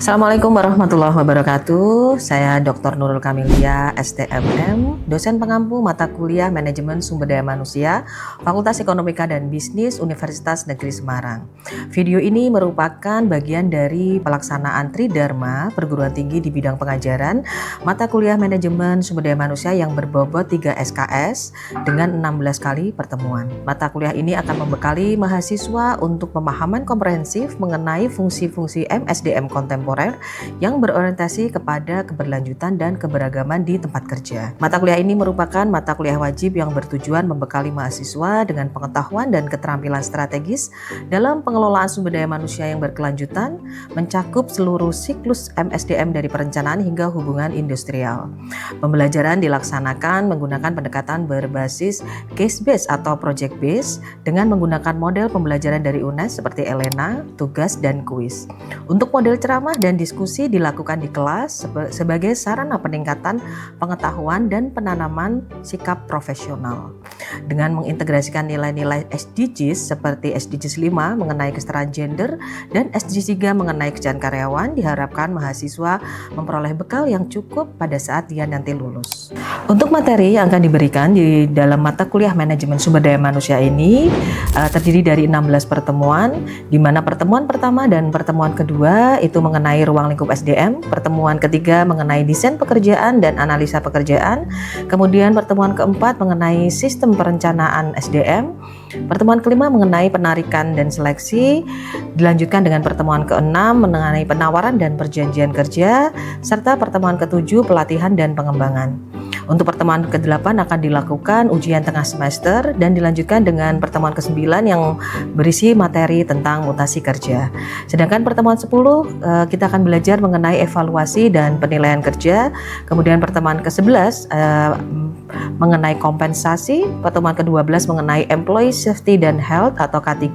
Assalamualaikum warahmatullahi wabarakatuh. Saya Dr. Nurul Kamilia, STMM, dosen pengampu mata kuliah Manajemen Sumber Daya Manusia, Fakultas Ekonomika dan Bisnis Universitas Negeri Semarang. Video ini merupakan bagian dari pelaksanaan Tridharma perguruan tinggi di bidang pengajaran mata kuliah Manajemen Sumber Daya Manusia yang berbobot 3 SKS dengan 16 kali pertemuan. Mata kuliah ini akan membekali mahasiswa untuk pemahaman komprehensif mengenai fungsi-fungsi MSDM kontemporer yang berorientasi kepada keberlanjutan dan keberagaman di tempat kerja. Mata kuliah ini merupakan mata kuliah wajib yang bertujuan membekali mahasiswa dengan pengetahuan dan keterampilan strategis dalam pengelolaan sumber daya manusia yang berkelanjutan, mencakup seluruh siklus MSDM dari perencanaan hingga hubungan industrial. Pembelajaran dilaksanakan menggunakan pendekatan berbasis case-based atau project-based dengan menggunakan model pembelajaran dari UNES seperti ELENA, tugas, dan kuis. Untuk model ceramah dan diskusi dilakukan di kelas sebagai sarana peningkatan pengetahuan dan penanaman sikap profesional. Dengan mengintegrasikan nilai-nilai SDGs seperti SDGs 5 mengenai kesetaraan gender dan SDGs 3 mengenai kesejahteraan karyawan, diharapkan mahasiswa memperoleh bekal yang cukup pada saat dia nanti lulus. Untuk materi yang akan diberikan di dalam mata kuliah Manajemen Sumber Daya Manusia ini terdiri dari 16 pertemuan, di mana pertemuan pertama dan pertemuan kedua itu mengenai ruang lingkup SDM, pertemuan ketiga mengenai desain pekerjaan dan analisa pekerjaan, kemudian pertemuan keempat mengenai sistem perencanaan SDM, pertemuan kelima mengenai penarikan dan seleksi, dilanjutkan dengan pertemuan keenam mengenai penawaran dan perjanjian kerja, serta pertemuan ketujuh pelatihan dan pengembangan. Untuk pertemuan ke-8 akan dilakukan ujian tengah semester dan dilanjutkan dengan pertemuan ke-9 yang berisi materi tentang mutasi kerja. Sedangkan pertemuan 10 kita akan belajar mengenai evaluasi dan penilaian kerja. Kemudian pertemuan ke-11 mengenai kompensasi, pertemuan ke-12 mengenai employee safety dan health atau K3.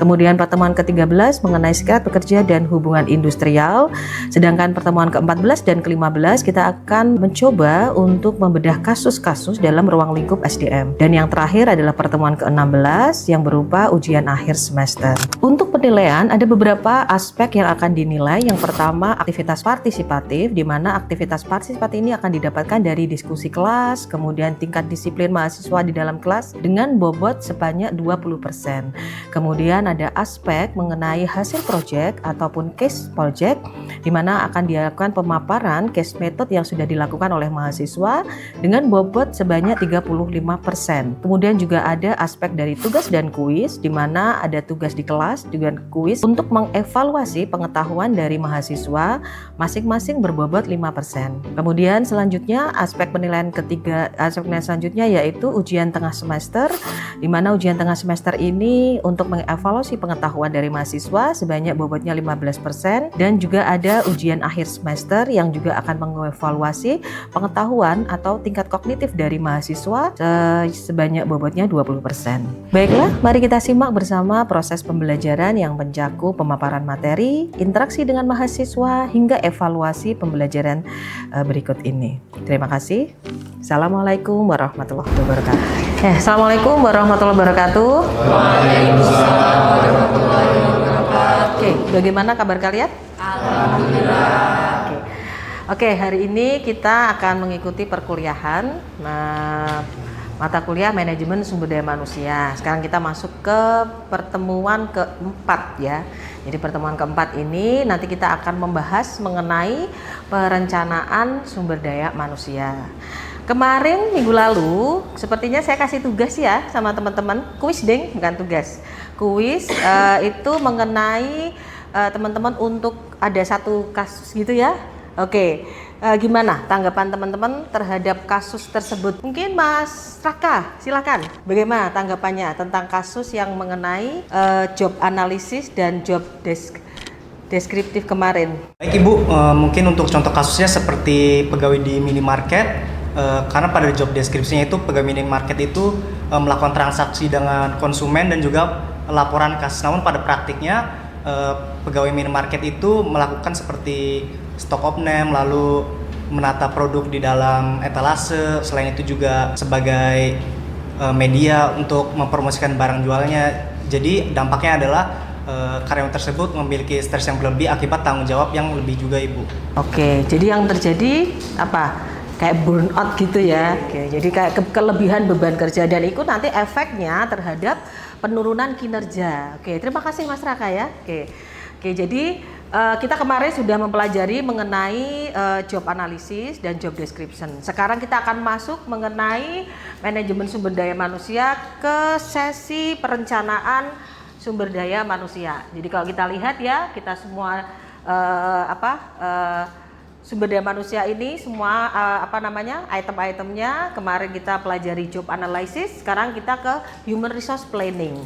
Kemudian pertemuan ke-13 mengenai serikat pekerja dan hubungan industrial. Sedangkan pertemuan ke-14 dan ke-15 kita akan mencoba untuk membedah kasus-kasus dalam ruang lingkup SDM. Dan yang terakhir adalah pertemuan ke-16 yang berupa ujian akhir semester. Untuk penilaian ada beberapa aspek yang akan dinilai. Yang pertama aktivitas partisipatif, di mana aktivitas partisipatif ini akan didapatkan dari diskusi kelas, kemudian tingkat disiplin mahasiswa di dalam kelas dengan bobot sebanyak 20%. Kemudian ada aspek mengenai hasil project ataupun case project, di mana akan dilakukan pemaparan case method yang sudah dilakukan oleh mahasiswa dengan bobot sebanyak 35%. Kemudian juga ada aspek dari tugas dan kuis, di mana ada tugas di kelas juga kuis untuk mengevaluasi pengetahuan dari mahasiswa masing-masing berbobot 5%. Kemudian selanjutnya aspek penilaian selanjutnya yaitu ujian tengah semester, di mana ujian tengah semester ini untuk mengevaluasi pengetahuan dari mahasiswa sebanyak bobotnya 15%, dan juga ada ujian akhir semester yang juga akan mengevaluasi pengetahuan atau tingkat kognitif dari mahasiswa sebanyak bobotnya 20%. Baiklah, mari kita simak bersama proses pembelajaran yang mencakup pemaparan materi, interaksi dengan mahasiswa, hingga evaluasi pembelajaran berikut ini. Terima kasih. Assalamualaikum warahmatullahi wabarakatuh. Assalamualaikum warahmatullahi wabarakatuh. Waalaikumsalam warahmatullahi wabarakatuh. Oke, bagaimana kabar kalian? Alhamdulillah. Oke, hari ini kita akan mengikuti perkuliahan mata kuliah Manajemen Sumber Daya Manusia. Sekarang kita masuk ke pertemuan keempat ya. Jadi pertemuan keempat ini nanti kita akan membahas mengenai perencanaan sumber daya manusia. Kemarin minggu lalu sepertinya saya kasih tugas ya sama teman-teman, kuis deng, bukan tugas. Kuis itu mengenai teman-teman untuk ada satu kasus gitu ya. Oke, gimana tanggapan teman-teman terhadap kasus tersebut? Mungkin Mas Raka, silakan. Bagaimana tanggapannya tentang kasus yang mengenai job analisis dan job deskriptif kemarin? Baik Ibu, mungkin untuk contoh kasusnya seperti pegawai di minimarket, karena pada job deskripsinya itu pegawai minimarket itu melakukan transaksi dengan konsumen dan juga laporan kas. Namun pada praktiknya pegawai minimarket itu melakukan seperti stock of name, lalu menata produk di dalam etalase. Selain itu juga sebagai media untuk mempromosikan barang jualnya. Jadi dampaknya adalah karyawan tersebut memiliki stres yang berlebih akibat tanggung jawab yang lebih juga, Ibu. Oke, jadi yang terjadi apa? Kayak burnout gitu ya. Oke, jadi kayak kelebihan beban kerja dan itu nanti efeknya terhadap penurunan kinerja. Oke, terima kasih Mas Raka ya. Oke, jadi kita kemarin sudah mempelajari mengenai job analysis dan job description. Sekarang kita akan masuk mengenai manajemen sumber daya manusia ke sesi perencanaan sumber daya manusia. Jadi kalau kita lihat ya, kita semua sumber daya manusia ini semua item-itemnya kemarin kita pelajari job analysis, sekarang kita ke human resource planning.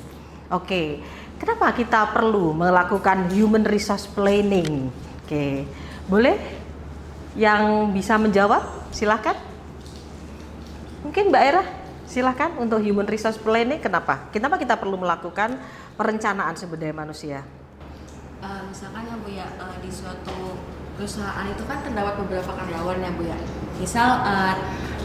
Oke, kenapa kita perlu melakukan human resource planning? Oke, boleh yang bisa menjawab? Silahkan. Mungkin Mbak Era, silahkan untuk human resource planning. Kenapa kita perlu melakukan perencanaan sumber daya manusia? Misalkan ya Bu ya, di suatu perusahaan itu kan terdapat beberapa karyawan ya Bu ya. Misal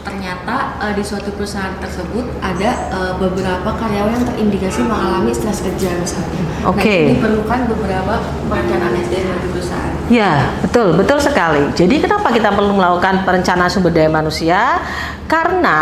ternyata di suatu perusahaan tersebut ada beberapa karyawan yang terindikasi mengalami stres kerja misalnya. Oke. Nah, diperlukan beberapa perencanaan SDM di perusahaan. Ya, betul sekali. Jadi kenapa kita perlu melakukan perencanaan sumber daya manusia? Karena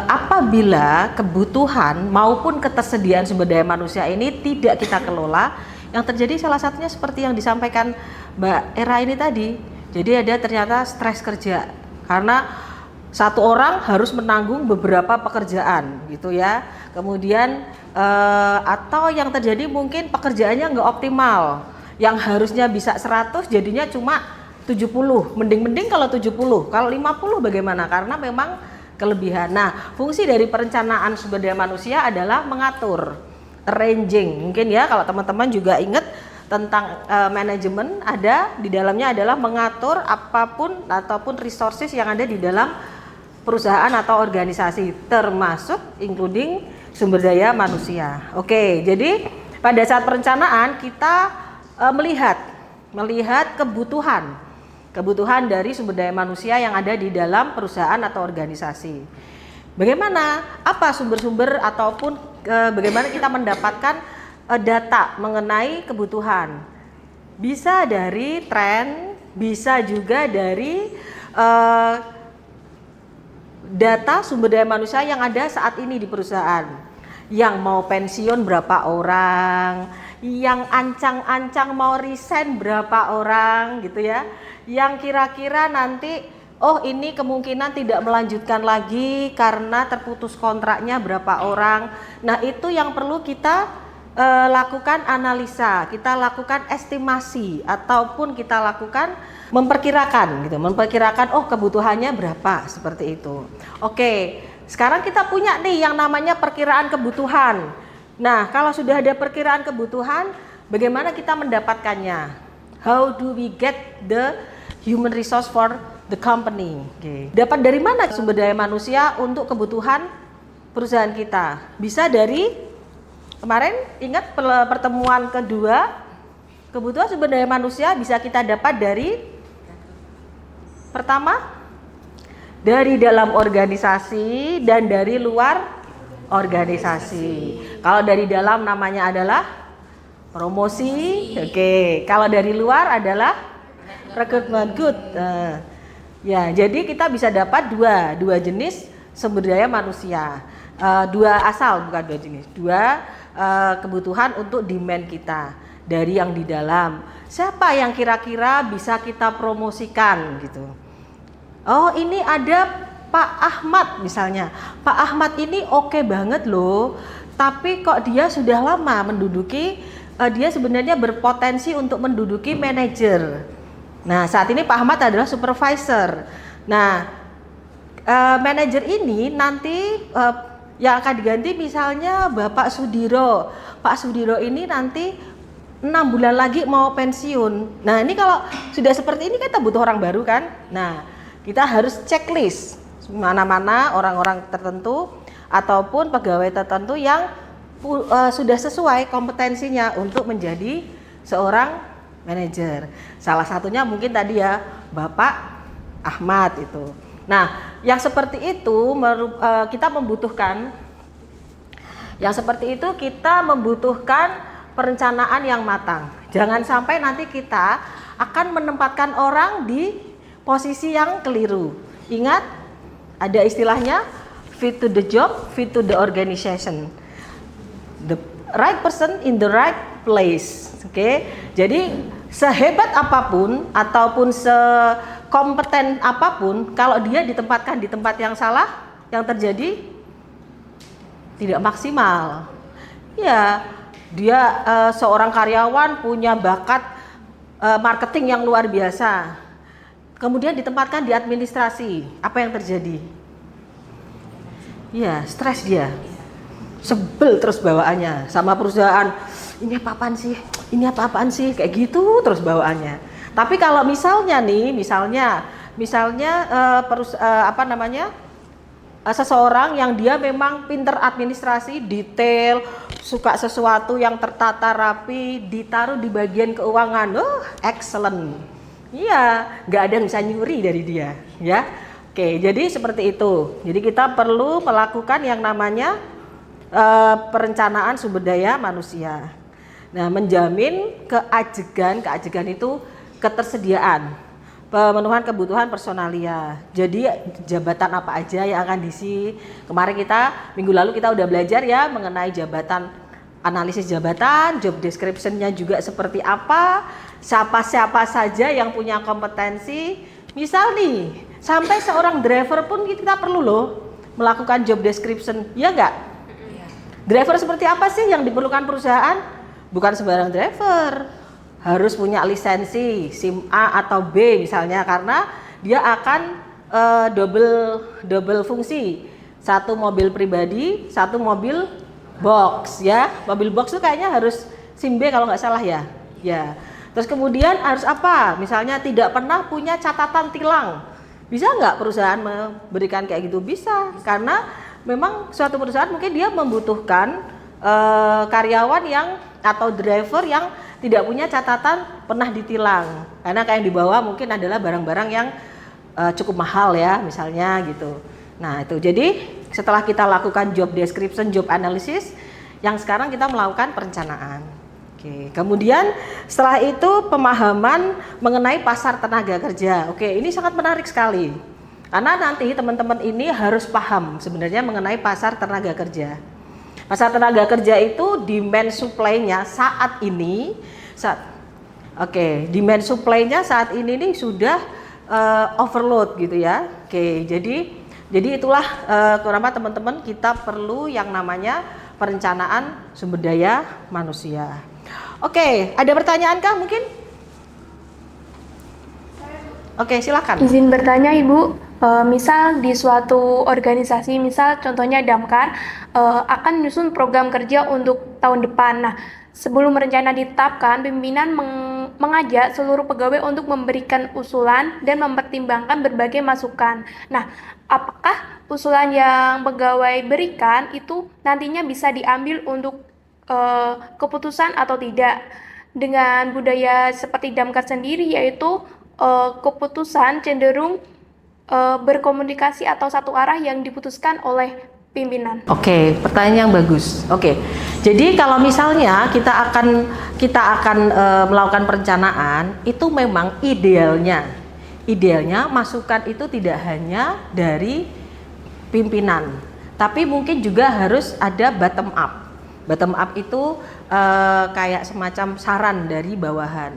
apabila kebutuhan maupun ketersediaan sumber daya manusia ini tidak kita kelola, yang terjadi salah satunya seperti yang disampaikan Mbak Era ini tadi. Jadi ada ternyata stres kerja karena satu orang harus menanggung beberapa pekerjaan gitu ya. Kemudian atau yang terjadi mungkin pekerjaannya nggak optimal. Yang harusnya bisa 100 jadinya cuma 70. Mending kalau 70. Kalau 50 bagaimana? Karena memang kelebihan. Nah, fungsi dari perencanaan sumber daya manusia adalah mengatur, arranging. Mungkin ya kalau teman-teman juga ingat tentang manajemen, ada di dalamnya adalah mengatur apapun ataupun resources yang ada di dalam perusahaan atau organisasi, termasuk including sumber daya manusia. Oke, jadi pada saat perencanaan kita melihat kebutuhan dari sumber daya manusia yang ada di dalam perusahaan atau organisasi. Bagaimana, apa sumber-sumber ataupun bagaimana kita mendapatkan data mengenai kebutuhan. Bisa dari tren, bisa juga dari data sumber daya manusia yang ada saat ini di perusahaan. Yang mau pensiun berapa orang, yang ancang-ancang mau resign berapa orang gitu ya. Yang kira-kira nanti ini kemungkinan tidak melanjutkan lagi karena terputus kontraknya berapa orang. Nah, itu yang perlu kita lakukan analisa, kita lakukan estimasi ataupun kita lakukan memperkirakan kebutuhannya berapa, seperti itu. Oke, sekarang kita punya nih yang namanya perkiraan kebutuhan. Nah, kalau sudah ada perkiraan kebutuhan, bagaimana kita mendapatkannya? How do we get the human resource for the company? Okay. Dapat dari mana sumber daya manusia untuk kebutuhan perusahaan kita? Bisa dari kemarin ingat pertemuan kedua, kebutuhan sumber daya manusia bisa kita dapat dari pertama dari dalam organisasi dan dari luar organisasi. Kalau dari dalam namanya adalah promosi, oke. Kalau dari luar adalah recruitment, good. Ya, jadi kita bisa dapat dua jenis sumber daya manusia, dua asal bukan dua jenis, dua kebutuhan untuk demand kita dari yang di dalam. Siapa yang kira-kira bisa kita promosikan gitu? Oh, ini ada Pak Ahmad misalnya. Pak Ahmad ini oke banget loh, tapi kok dia sudah lama menduduki, dia sebenarnya berpotensi untuk menduduki manajer. Nah, saat ini Pak Ahmad adalah supervisor. Nah, manajer ini nanti yang akan diganti misalnya Bapak Sudiro. Pak Sudiro ini nanti 6 bulan lagi mau pensiun. Nah, ini kalau sudah seperti ini kita butuh orang baru kan? Nah, kita harus checklist mana-mana orang-orang tertentu ataupun pegawai tertentu yang sudah sesuai kompetensinya untuk menjadi seorang manajer. Salah satunya mungkin tadi ya Bapak Ahmad itu. Nah, yang seperti itu kita membutuhkan perencanaan yang matang. Jangan sampai nanti kita akan menempatkan orang di posisi yang keliru. Ingat, ada istilahnya fit to the job, fit to the organization. The right person in the right place. Oke. Jadi sehebat apapun ataupun sekompeten apapun, kalau dia ditempatkan di tempat yang salah, yang terjadi tidak maksimal. Ya, dia seorang karyawan punya bakat marketing yang luar biasa. Kemudian ditempatkan di administrasi, apa yang terjadi? Ya, stres dia. Sebel terus bawaannya sama perusahaan. Ini apa-apaan sih? Ini apa-apaan sih? Kayak gitu terus bawaannya. Tapi kalau misalnya nih, seseorang yang dia memang pinter administrasi, detail, suka sesuatu yang tertata rapi, ditaruh di bagian keuangan, excellent. Iya, nggak ada yang bisa nyuri dari dia, ya. Oke, jadi seperti itu. Jadi kita perlu melakukan yang namanya perencanaan sumber daya manusia. Nah, menjamin keajegan itu ketersediaan, pemenuhan kebutuhan personalia. Jadi jabatan apa aja yang akan diisi. Kemarin minggu lalu kita udah belajar ya mengenai jabatan, analisis jabatan, job description-nya juga seperti apa, siapa saja yang punya kompetensi. Misal nih, sampai seorang driver pun kita perlu loh melakukan job description, ya enggak? Driver seperti apa sih yang diperlukan perusahaan? Bukan sembarang driver. Harus punya lisensi SIM A atau B misalnya, karena dia akan double fungsi. Satu mobil pribadi, satu mobil box ya. Mobil box itu kayaknya harus SIM B kalau nggak salah ya. Ya. Terus kemudian harus apa? Misalnya tidak pernah punya catatan tilang. Bisa nggak perusahaan memberikan kayak gitu? Bisa, karena memang suatu perusahaan mungkin dia membutuhkan karyawan yang atau driver yang tidak punya catatan pernah ditilang, karena kayak yang dibawa mungkin adalah barang-barang yang cukup mahal ya misalnya gitu. Nah itu, jadi setelah kita lakukan job description, job analysis, yang sekarang kita melakukan perencanaan. Oke, kemudian setelah itu pemahaman mengenai pasar tenaga kerja. Oke, ini sangat menarik sekali, karena nanti teman-teman ini harus paham sebenarnya mengenai pasar tenaga kerja. Pasar tenaga kerja itu demand supply-nya saat ini, demand supply-nya saat ini nih sudah overload gitu ya. Oke, jadi itulah kenapa teman-teman kita perlu yang namanya perencanaan sumber daya manusia. Oke, ada pertanyaan kah mungkin? Oke, silakan. Izin bertanya Ibu. Misal di suatu organisasi, misal contohnya Damkar, akan menyusun program kerja untuk tahun depan. Nah, sebelum rencana ditetapkan, pimpinan mengajak seluruh pegawai untuk memberikan usulan dan mempertimbangkan berbagai masukan. Nah, apakah usulan yang pegawai berikan itu nantinya bisa diambil untuk keputusan atau tidak? Dengan budaya seperti Damkar sendiri, yaitu keputusan cenderung berkomunikasi atau satu arah yang diputuskan oleh pimpinan. Oke, pertanyaan yang bagus. Oke, jadi kalau misalnya kita akan melakukan perencanaan, itu memang idealnya masukan itu tidak hanya dari pimpinan, tapi mungkin juga harus ada bottom up. Bottom up itu kayak semacam saran dari bawahan,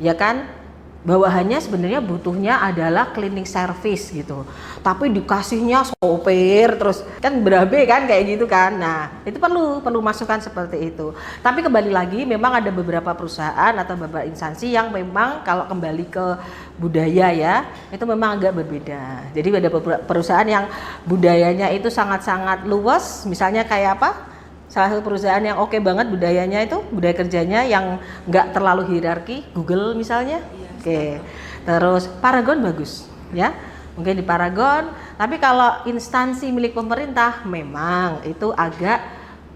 ya kan? Bawahannya sebenarnya butuhnya adalah cleaning service gitu, tapi dikasihnya sopir terus kan berabe kan kayak gitu kan. Nah itu perlu masukan seperti itu. Tapi kembali lagi, memang ada beberapa perusahaan atau beberapa instansi yang memang kalau kembali ke budaya ya, itu memang agak berbeda. Jadi ada beberapa perusahaan yang budayanya itu sangat-sangat luas, misalnya kayak apa? Salah satu perusahaan yang oke banget budayanya itu, budaya kerjanya yang nggak terlalu hierarki, Google misalnya. Oke, terus Paragon bagus ya, mungkin di Paragon. Tapi kalau instansi milik pemerintah memang itu agak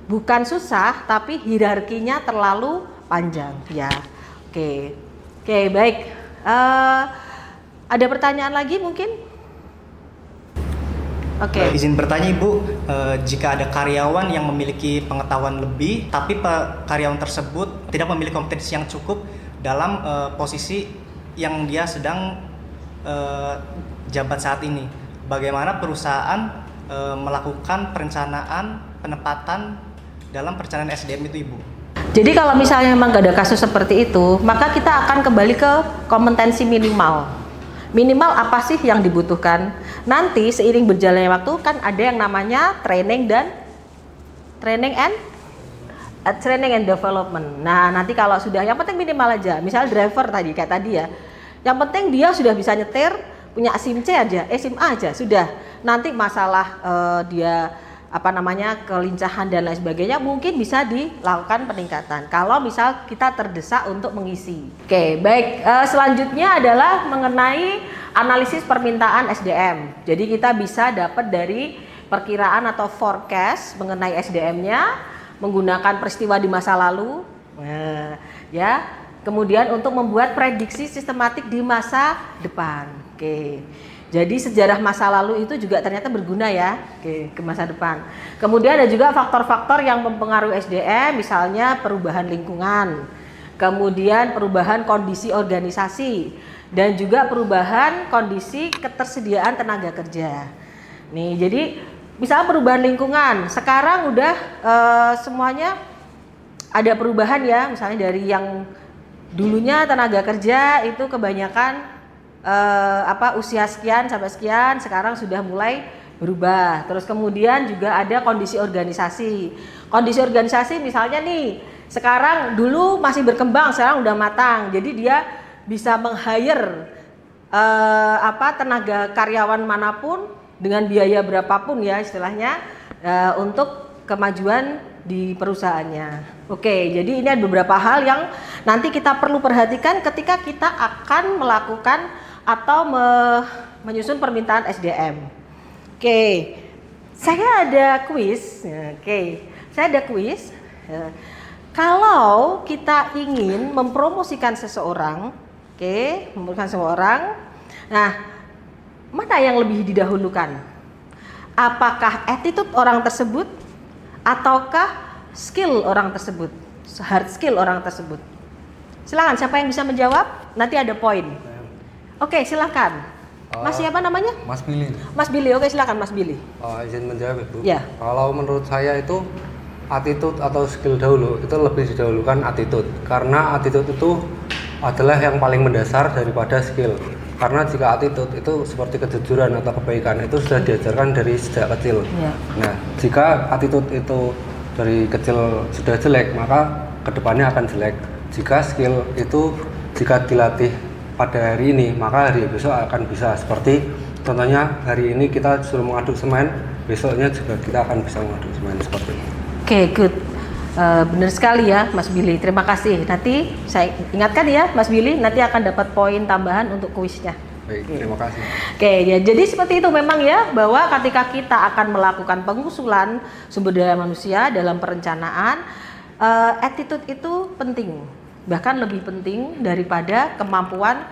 bukan susah, tapi hierarkinya terlalu panjang ya. Oke, baik. Ada pertanyaan lagi mungkin? Oke. Izin bertanya Ibu, jika ada karyawan yang memiliki pengetahuan lebih, tapi karyawan tersebut tidak memiliki kompetensi yang cukup dalam posisi yang dia sedang jabat saat ini, bagaimana perusahaan melakukan perencanaan penempatan dalam perencanaan SDM itu Ibu? Jadi kalau misalnya memang gak ada kasus seperti itu, maka kita akan kembali ke kompetensi minimal. Minimal apa sih yang dibutuhkan? Nanti seiring berjalannya waktu kan ada yang namanya training and development. Nah, nanti kalau sudah, yang penting minimal aja. Misal driver tadi kayak tadi ya. Yang penting dia sudah bisa nyetir, punya SIM C aja, SIM A aja sudah. Nanti masalah dia kelincahan dan lain sebagainya mungkin bisa dilakukan peningkatan kalau misal kita terdesak untuk mengisi. Oke, baik. Selanjutnya adalah mengenai analisis permintaan SDM. Jadi kita bisa dapat dari perkiraan atau forecast mengenai SDM-nya menggunakan peristiwa di masa lalu. Nah, ya. Kemudian untuk membuat prediksi sistematik di masa depan. Oke. Jadi sejarah masa lalu itu juga ternyata berguna ya ke masa depan. Kemudian ada juga faktor-faktor yang mempengaruhi SDM, misalnya perubahan lingkungan, kemudian perubahan kondisi organisasi, dan juga perubahan kondisi ketersediaan tenaga kerja. Nih, jadi misalnya perubahan lingkungan, sekarang udah semuanya ada perubahan ya, misalnya dari yang dulunya tenaga kerja itu kebanyakan usia sekian sampai sekian, sekarang sudah mulai berubah. Terus kemudian juga ada kondisi organisasi. Kondisi organisasi misalnya nih, sekarang dulu masih berkembang, sekarang udah matang. Jadi dia bisa meng-hire tenaga karyawan manapun dengan biaya berapapun ya istilahnya untuk kemajuan di perusahaannya. Oke, jadi ini ada beberapa hal yang nanti kita perlu perhatikan ketika kita akan melakukan atau menyusun permintaan SDM. Oke, saya ada kuis. Saya ada kuis. Kalau kita ingin mempromosikan seseorang, nah, mana yang lebih didahulukan? Apakah attitude orang tersebut ataukah skill orang tersebut, hard skill orang tersebut? Silakan, siapa yang bisa menjawab? Nanti ada poin. Oke, silakan. Mas siapa namanya? Mas Billy. Mas Billy, oke silakan Mas Billy. Izin menjawab Ibu. Ya. Kalau menurut saya itu attitude atau skill dahulu, itu lebih didahulukan attitude. Karena attitude itu adalah yang paling mendasar daripada skill. Karena jika attitude itu seperti kejujuran atau kebaikan, itu sudah diajarkan dari sejak kecil. Ya. Nah, jika attitude itu dari kecil sudah jelek, maka kedepannya akan jelek. Jika skill itu jika dilatih pada hari ini, maka hari besok akan bisa. Seperti contohnya hari ini kita suruh mengaduk semen, besoknya juga kita akan bisa mengaduk semen seperti ini. Oke, good. Benar sekali ya Mas Billy, terima kasih. Nanti saya ingatkan ya Mas Billy, nanti akan dapat poin tambahan untuk kuisnya. Baik, terima kasih. Oke, ya jadi seperti itu memang ya, bahwa ketika kita akan melakukan pengusulan sumber daya manusia dalam perencanaan, attitude itu penting, bahkan lebih penting daripada kemampuan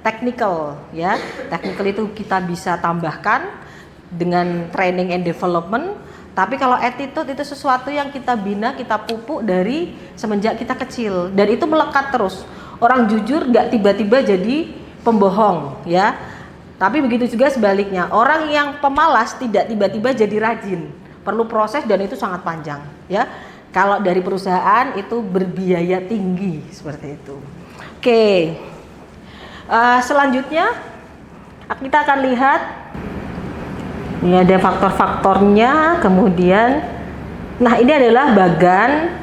technical ya. Technical itu kita bisa tambahkan dengan training and development. Tapi kalau attitude itu sesuatu yang kita bina, kita pupuk dari semenjak kita kecil, dan itu melekat terus. Orang jujur nggak tiba-tiba jadi pembohong ya. Tapi begitu juga sebaliknya, orang yang pemalas tidak tiba-tiba jadi rajin. Perlu proses dan itu sangat panjang ya. Kalau dari perusahaan itu berbiaya tinggi seperti itu. Oke. Selanjutnya kita akan lihat. Ini ada faktor-faktornya, kemudian nah ini adalah bagan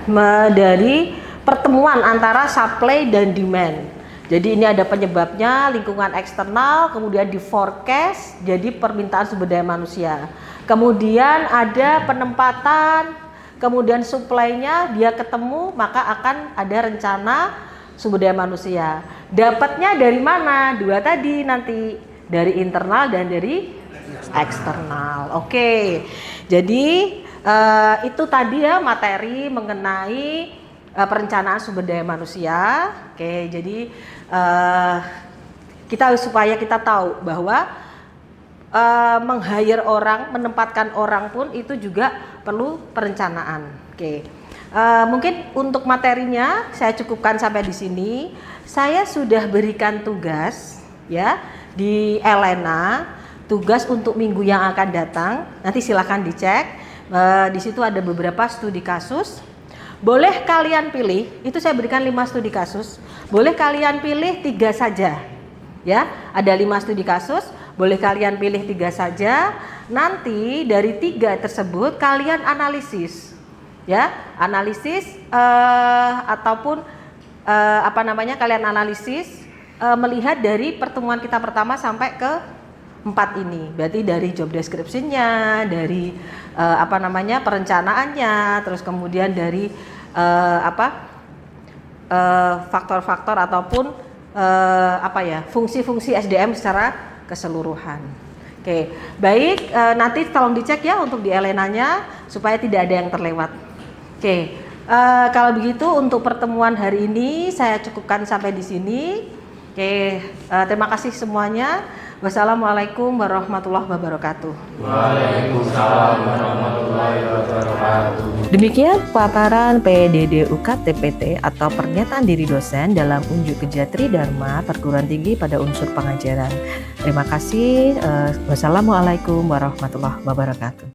dari pertemuan antara supply dan demand. Jadi ini ada penyebabnya, lingkungan eksternal, kemudian di forecast, jadi permintaan sumber daya manusia. Kemudian ada penempatan, kemudian supply-nya dia ketemu, maka akan ada rencana sumber daya manusia. Dapatnya dari mana? Dua tadi nanti, dari internal dan dari eksternal. Oke. Jadi itu tadi ya materi mengenai perencanaan sumber daya manusia. Oke, jadi supaya kita tahu bahwa meng-hire orang, menempatkan orang pun itu juga perlu perencanaan. Oke. Mungkin untuk materinya saya cukupkan sampai di sini. Saya sudah berikan tugas ya di Elena, tugas untuk minggu yang akan datang. Nanti silakan dicek. Di situ ada beberapa studi kasus. Boleh kalian pilih, itu saya berikan 5 studi kasus. Boleh kalian pilih 3 saja. Ya, ada 5 studi kasus, boleh kalian pilih 3 saja. Nanti dari 3 tersebut kalian analisis. Ya, analisis ataupun kalian analisis melihat dari pertemuan kita pertama sampai ke 4 ini. Berarti dari job description-nya, dari perencanaannya, terus kemudian dari faktor-faktor ataupun fungsi-fungsi SDM secara keseluruhan. Oke, baik, nanti tolong dicek ya untuk di Elenanya supaya tidak ada yang terlewat. Oke, kalau begitu untuk pertemuan hari ini saya cukupkan sampai di sini. Oke, terima kasih semuanya. Wassalamualaikum warahmatullahi wabarakatuh. Waalaikumsalam warahmatullahi wabarakatuh. Demikian paparan PDD UKT-PT atau pernyataan diri dosen dalam unjuk kerja Tridharma Perguruan Tinggi pada unsur pengajaran. Terima kasih. Wassalamualaikum warahmatullahi wabarakatuh.